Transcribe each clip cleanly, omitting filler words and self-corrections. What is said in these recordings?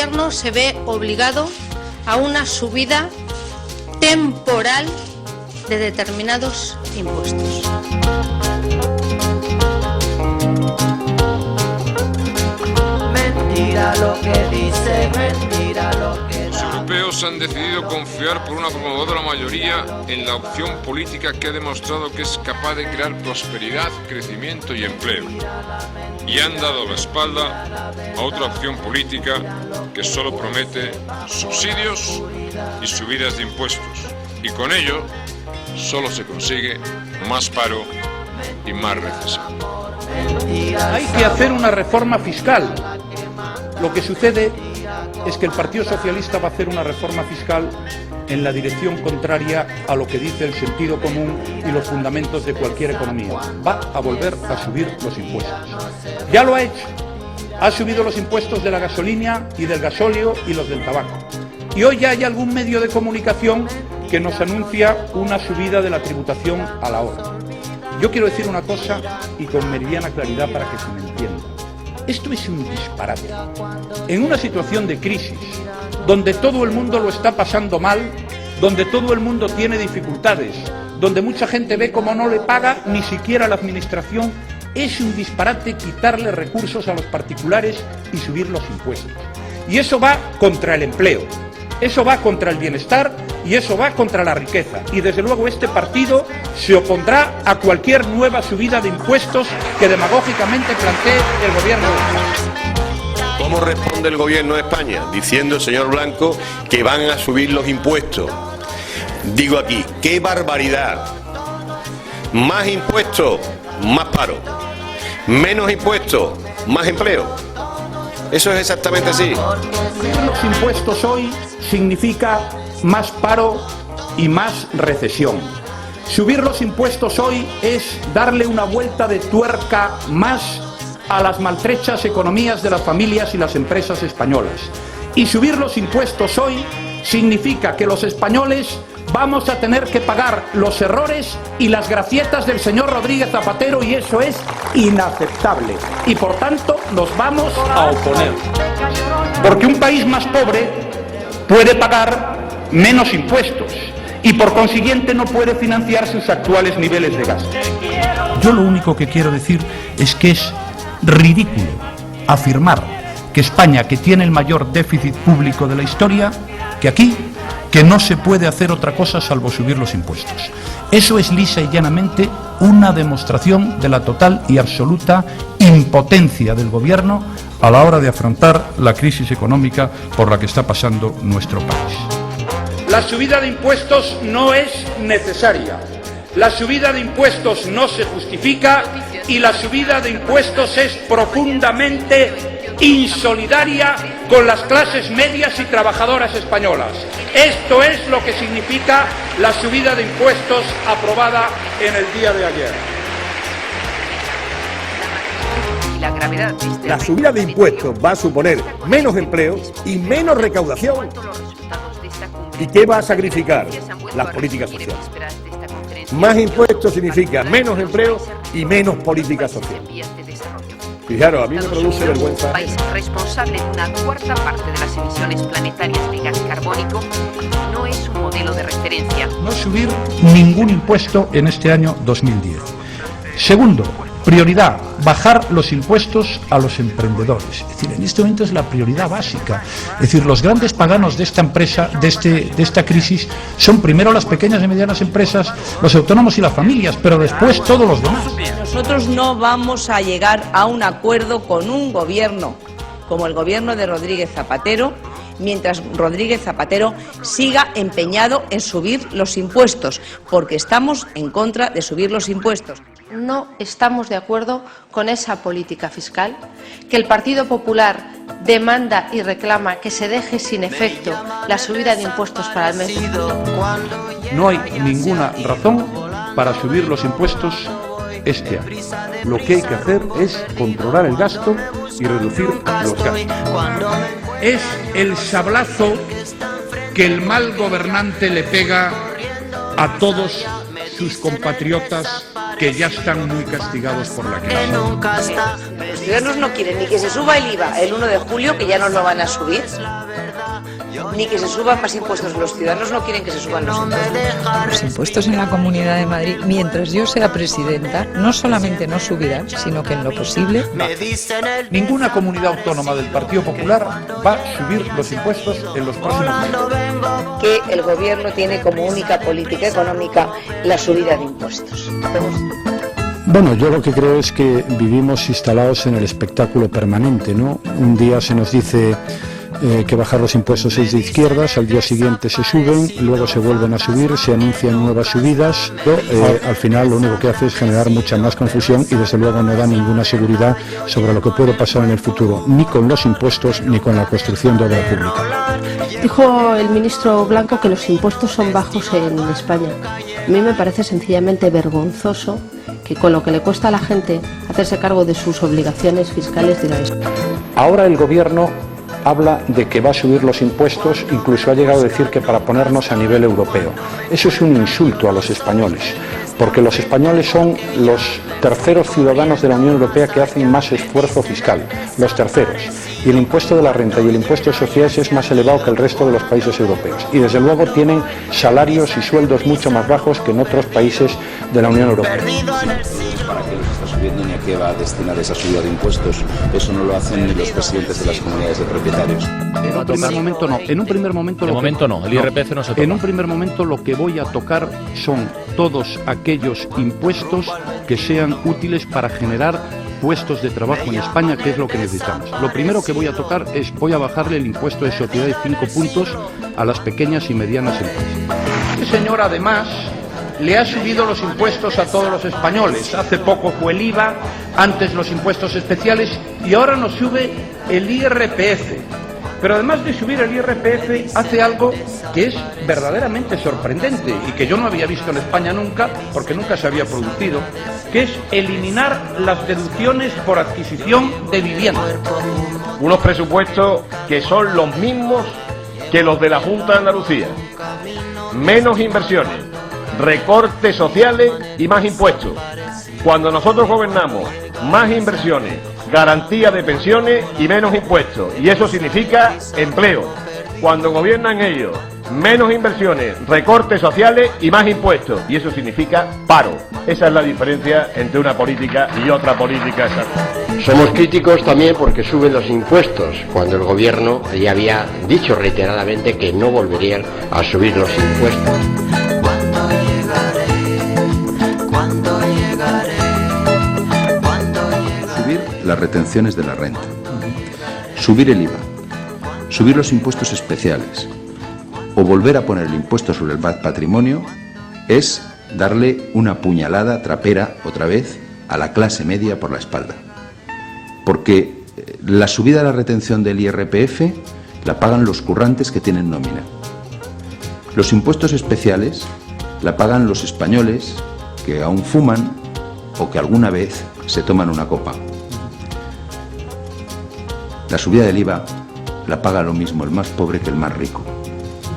Gobierno se ve obligado a una subida temporal de determinados impuestos. Mentira lo que dice, mentira lo que Los europeos han decidido confiar por una abrumadora mayoría en la opción política que ha demostrado que es capaz de crear prosperidad, crecimiento y empleo. Y han dado la espalda a otra opción política que solo promete subsidios y subidas de impuestos. Y con ello solo se consigue más paro y más recesión. Hay que hacer una reforma fiscal. Lo que sucede es que el Partido Socialista va a hacer una reforma fiscal en la dirección contraria a lo que dice el sentido común y los fundamentos de cualquier economía. Va a volver a subir los impuestos. Ya lo ha hecho. Ha subido los impuestos de la gasolina y del gasóleo y los del tabaco. Y hoy ya hay algún medio de comunicación que nos anuncia una subida de la tributación a la hora. Yo quiero decir una cosa y con meridiana claridad para que se me entienda. Esto es un disparate. En una situación de crisis, donde todo el mundo lo está pasando mal, donde todo el mundo tiene dificultades, donde mucha gente ve cómo no le paga ni siquiera la administración, es un disparate quitarle recursos a los particulares y subir los impuestos. Y eso va contra el empleo, eso va contra el bienestar y eso va contra la riqueza. Y desde luego este partido se opondrá a cualquier nueva subida de impuestos que demagógicamente plantee el gobierno de España. ¿Cómo responde el gobierno de España? Diciendo el señor Blanco que van a subir los impuestos. Digo aquí, ¡qué barbaridad! Más impuestos, más paro. Menos impuestos, más empleo. Eso es exactamente así. Subir los impuestos hoy significa más paro y más recesión. Subir los impuestos hoy es darle una vuelta de tuerca más a las maltrechas economías de las familias y las empresas españolas. Y subir los impuestos hoy significa que los españoles vamos a tener que pagar los errores y las gracietas del señor Rodríguez Zapatero, y eso es inaceptable. Y por tanto nos vamos a oponer. Porque un país más pobre puede pagar menos impuestos y por consiguiente no puede financiar sus actuales niveles de gasto. Yo lo único que quiero decir es que es ridículo afirmar que España, que tiene el mayor déficit público de la historia, que no se puede hacer otra cosa salvo subir los impuestos. Eso es lisa y llanamente una demostración de la total y absoluta impotencia del gobierno a la hora de afrontar la crisis económica por la que está pasando nuestro país. La subida de impuestos no es necesaria. La subida de impuestos no se justifica y la subida de impuestos es profundamente insolidaria con las clases medias y trabajadoras españolas. Esto es lo que significa la subida de impuestos aprobada en el día de ayer. La subida de impuestos va a suponer menos empleo y menos recaudación. ¿Y qué va a sacrificar? Las políticas sociales. Más impuestos significa menos empleo y menos política social. Fijaros, a mí me produce vergüenza. País responsable de una cuarta parte de las emisiones planetarias de gas carbónico no es un modelo de referencia. No subir ningún impuesto en este año 2010. Segundo, prioridad, bajar los impuestos a los emprendedores. Es decir, en este momento es la prioridad básica. Es decir, los grandes paganos de esta empresa, de esta crisis, son primero las pequeñas y medianas empresas, los autónomos y las familias, pero después todos los demás. Nosotros no vamos a llegar a un acuerdo con un gobierno como el gobierno de Rodríguez Zapatero, mientras Rodríguez Zapatero siga empeñado en subir los impuestos, porque estamos en contra de subir los impuestos. No estamos de acuerdo con esa política fiscal, que el Partido Popular demanda y reclama que se deje sin efecto la subida de impuestos para el mes. No hay ninguna razón para subir los impuestos este año. Lo que hay que hacer es controlar el gasto y reducir los gastos. Es el sablazo que el mal gobernante le pega a todos sus compatriotas que ya están muy castigados por la crisis. Los ciudadanos no quieren ni que se suba el IVA el 1 de julio, que ya nos lo van a subir, ni que se suban más impuestos. Los ciudadanos no quieren que se suban los impuestos. Los impuestos en la Comunidad de Madrid, mientras yo sea presidenta, no solamente no subirán, sino que en lo posible no. Ninguna comunidad autónoma del Partido Popular va a subir los impuestos en los próximos meses. Que el gobierno tiene como única política económica la subida de impuestos. Bueno, yo lo que creo es que vivimos instalados en el espectáculo permanente, ¿no? Un día se nos dice que bajar los impuestos es de izquierdas, al día siguiente se suben, luego se vuelven a subir, se anuncian nuevas subidas, al final lo único que hace es generar mucha más confusión y desde luego no da ninguna seguridad sobre lo que puede pasar en el futuro, ni con los impuestos ni con la construcción de obra pública. Dijo el ministro Blanco que los impuestos son bajos en España. A mí me parece sencillamente vergonzoso que con lo que le cuesta a la gente hacerse cargo de sus obligaciones fiscales diga eso. Ahora el gobierno habla de que va a subir los impuestos, incluso ha llegado a decir que para ponernos a nivel europeo. Eso es un insulto a los españoles, porque los españoles son los terceros ciudadanos de la Unión Europea que hacen más esfuerzo fiscal, los terceros. Y el impuesto de la renta y el impuesto de sociedades es más elevado que el resto de los países europeos. Y desde luego tienen salarios y sueldos mucho más bajos que en otros países de la Unión Europea. ¿Para qué los está subiendo ni a qué va a destinar esa subida de impuestos? Eso no lo hacen ni los presidentes de las comunidades de propietarios. En un primer momento no. En un primer momento el IRPF no se toca. En un primer momento lo que voy a tocar son todos aquellos impuestos que sean útiles para generar puestos de trabajo en España, que es lo que necesitamos. Lo primero que voy a tocar es, voy a bajarle el impuesto de sociedades 5 puntos a las pequeñas y medianas empresas. Este señor además le ha subido los impuestos a todos los españoles. Hace poco fue el IVA, antes los impuestos especiales y ahora nos sube el IRPF. Pero además de subir el IRPF, hace algo que es verdaderamente sorprendente y que yo no había visto en España nunca, porque nunca se había producido, que es eliminar las deducciones por adquisición de vivienda. Unos presupuestos que son los mismos que los de la Junta de Andalucía. Menos inversiones, recortes sociales y más impuestos. Cuando nosotros gobernamos, más inversiones, garantía de pensiones y menos impuestos. Y eso significa empleo. Cuando gobiernan ellos, menos inversiones, recortes sociales y más impuestos. Y eso significa paro. Esa es la diferencia entre una política y otra política. Somos críticos también porque suben los impuestos, cuando el gobierno ya había dicho reiteradamente que no volverían a subir los impuestos. Las retenciones de la renta, subir el IVA, subir los impuestos especiales o volver a poner el impuesto sobre el patrimonio es darle una puñalada trapera otra vez a la clase media por la espalda. Porque la subida de la retención del IRPF la pagan los currantes que tienen nómina. Los impuestos especiales la pagan los españoles que aún fuman o que alguna vez se toman una copa. La subida del IVA la paga lo mismo el más pobre que el más rico,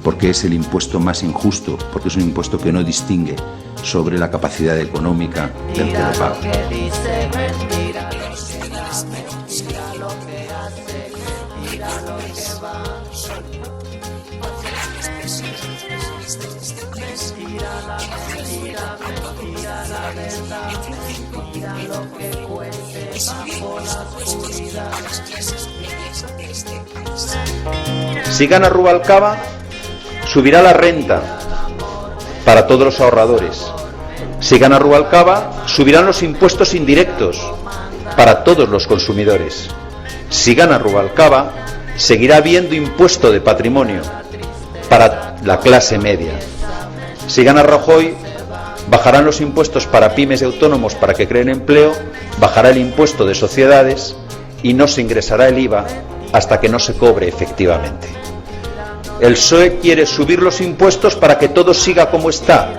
porque es el impuesto más injusto, porque es un impuesto que no distingue sobre la capacidad económica del que lo paga. Si gana Rubalcaba, subirá la renta para todos los ahorradores. Si gana Rubalcaba, subirán los impuestos indirectos para todos los consumidores. Si gana Rubalcaba, seguirá habiendo impuesto de patrimonio para la clase media. Si gana Rajoy, bajarán los impuestos para pymes y autónomos para que creen empleo, bajará el impuesto de sociedades y no se ingresará el IVA hasta que no se cobre efectivamente. El PSOE quiere subir los impuestos para que todo siga como está.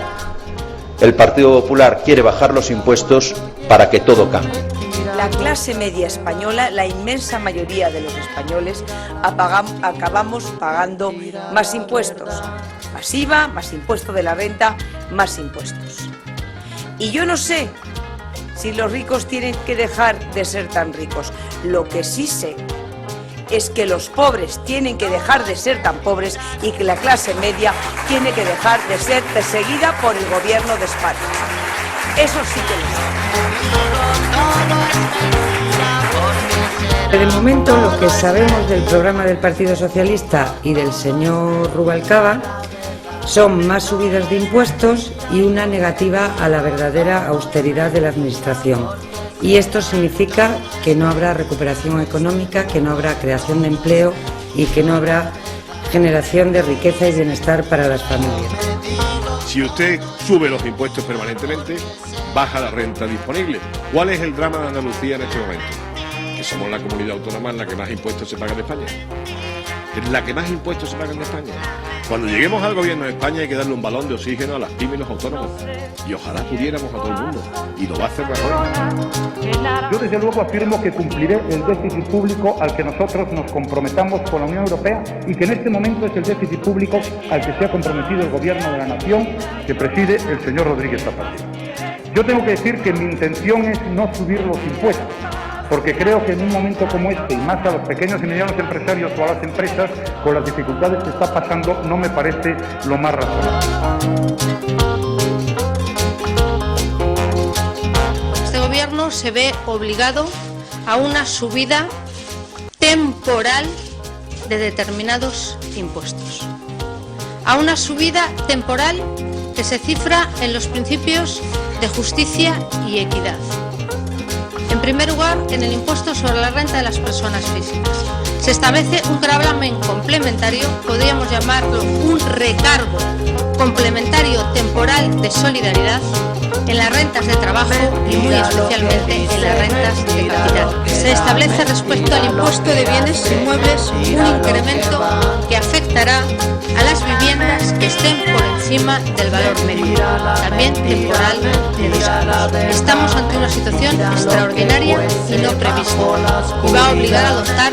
El Partido Popular quiere bajar los impuestos para que todo cambie. La clase media española, la inmensa mayoría de los españoles, acabamos pagando más impuestos. Más IVA, más impuesto de la renta, más impuestos. Y yo no sé si los ricos tienen que dejar de ser tan ricos. Lo que sí sé es que los pobres tienen que dejar de ser tan pobres y que la clase media tiene que dejar de ser perseguida por el gobierno de España. Eso sí que lo sé. De momento, lo que sabemos del programa del Partido Socialista y del señor Rubalcaba son más subidas de impuestos y una negativa a la verdadera austeridad de la Administración. Y esto significa que no habrá recuperación económica, que no habrá creación de empleo y que no habrá generación de riqueza y bienestar para las familias. Si usted sube los impuestos permanentemente, baja la renta disponible. ¿Cuál es el drama de Andalucía en este momento? Que somos la comunidad autónoma en la que más impuestos se pagan de España. Es la que más impuestos se pagan de España. Cuando lleguemos al gobierno de España hay que darle un balón de oxígeno a las pymes y los autónomos. Y ojalá pudiéramos a todo el mundo. Y lo va a hacer Rajoy. Yo desde luego afirmo que cumpliré el déficit público al que nosotros nos comprometamos con la Unión Europea y que en este momento es el déficit público al que se ha comprometido el gobierno de la nación que preside el señor Rodríguez Zapatero. Yo tengo que decir que mi intención es no subir los impuestos, porque creo que en un momento como este, y más a los pequeños y medianos empresarios o a las empresas, con las dificultades que está pasando, no me parece lo más razonable. Este gobierno se ve obligado a una subida temporal de determinados impuestos. A una subida temporal que se cifra en los principios de justicia y equidad. En primer lugar, en el impuesto sobre la renta de las personas físicas. Se establece un gravamen complementario, podríamos llamarlo un recargo complementario temporal de solidaridad en las rentas de trabajo y muy especialmente en las rentas de capital. Se establece respecto al impuesto de bienes inmuebles un incremento que afectará a las viviendas que estén por encima del valor medio, también temporal de 2 años. Estamos ante una situación extraordinaria y no prevista y va a obligar a adoptar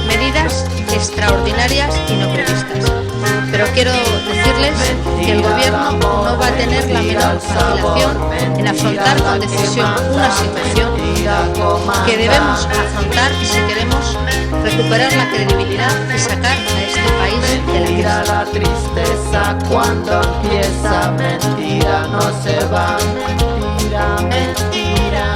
medidas extraordinarias y no previstas. Pero quiero decirles que el gobierno no va a tener la menor vacilación en afrontar con decisión una situación que debemos afrontar si queremos recuperar la credibilidad y sacar a este país de la crisis. La tristeza cuando empieza, mentira no se va, mentira, mentira.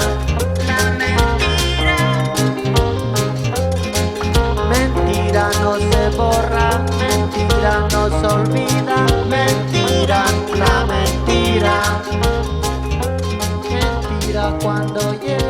Mentira no se borra, mentira no se olvida, mentira, la mentira. Mentira cuando llega.